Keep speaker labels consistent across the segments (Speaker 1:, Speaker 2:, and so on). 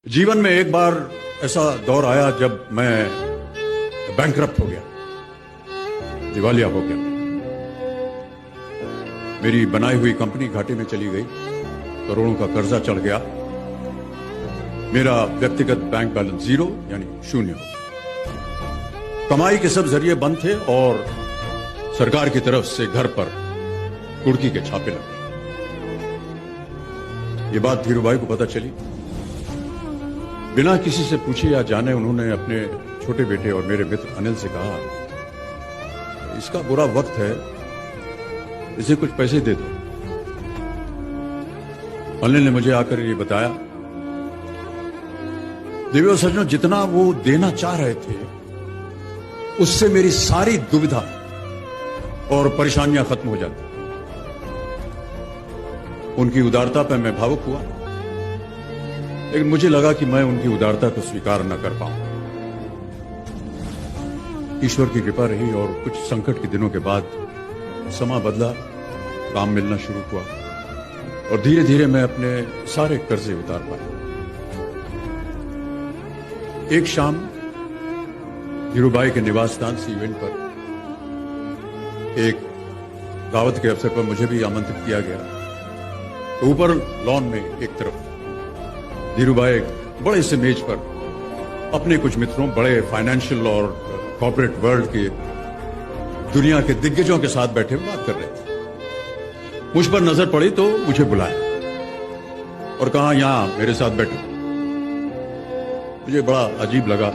Speaker 1: जीवन में एक बार ऐसा दौर आया जब मैं बैंकरप्ट हो गया, दिवालिया हो गया। मेरी बनाई हुई कंपनी घाटे में चली गई, करोड़ों का कर्जा चढ़ गया, मेरा व्यक्तिगत बैंक बैलेंस जीरो यानी शून्य हो गया। कमाई के सब जरिए बंद थे और सरकार की तरफ से घर पर कुर्की के छापे लगे। ये बात धीरूभाई को पता चली। बिना किसी से पूछे या जाने उन्होंने अपने छोटे बेटे और मेरे मित्र अनिल से कहा, इसका बुरा वक्त है, इसे कुछ पैसे दे दो। अनिल ने मुझे आकर ये बताया, देवियों सज्जनों, जितना वो देना चाह रहे थे उससे मेरी सारी दुविधा और परेशानियां खत्म हो जाती। उनकी उदारता पर मैं भावुक हुआ, लेकिन मुझे लगा कि मैं उनकी उदारता को स्वीकार न कर पाऊं। ईश्वर की कृपा रही और कुछ संकट के दिनों के बाद समा बदला, काम मिलना शुरू हुआ और धीरे धीरे मैं अपने सारे कर्जे उतार पाया। एक शाम धीरूभाई के निवास स्थान से इवेंट पर एक दावत के अवसर पर मुझे भी आमंत्रित किया गया। तो ऊपर लॉन में एक तरफ धीरूभाई बड़े से मेज पर अपने कुछ मित्रों, बड़े फाइनेंशियल और कॉर्पोरेट वर्ल्ड के दुनिया के दिग्गजों के साथ बैठे हुए बात कर रहे थे। मुझ पर नजर पड़ी तो मुझे बुलाया और कहा, यहां मेरे साथ बैठो। मुझे बड़ा अजीब लगा,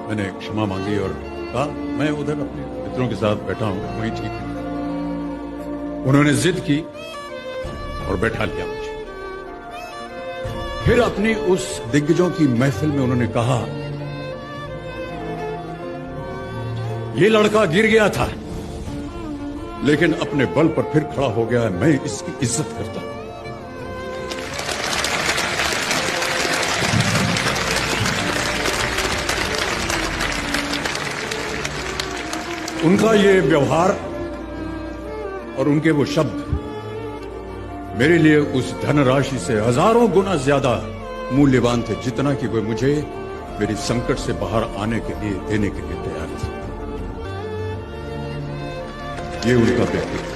Speaker 1: मैंने क्षमा मांगी और कहा, मैं उधर अपने मित्रों के साथ बैठा हूं, वही ठीक है। उन्होंने जिद की और बैठा लिया मुझे। फिर अपनी उस दिग्गजों की महफिल में उन्होंने कहा, यह लड़का गिर गया था लेकिन अपने बल पर फिर खड़ा हो गया है, मैं इसकी इज्जत करता हूं। उनका ये व्यवहार और उनके वो शब्द मेरे लिए उस धनराशि से हजारों गुना ज्यादा मूल्यवान थे, जितना कि वे मुझे मेरी संकट से बाहर आने के लिए देने के लिए तैयार थे। ये उनका व्यक्तित्व।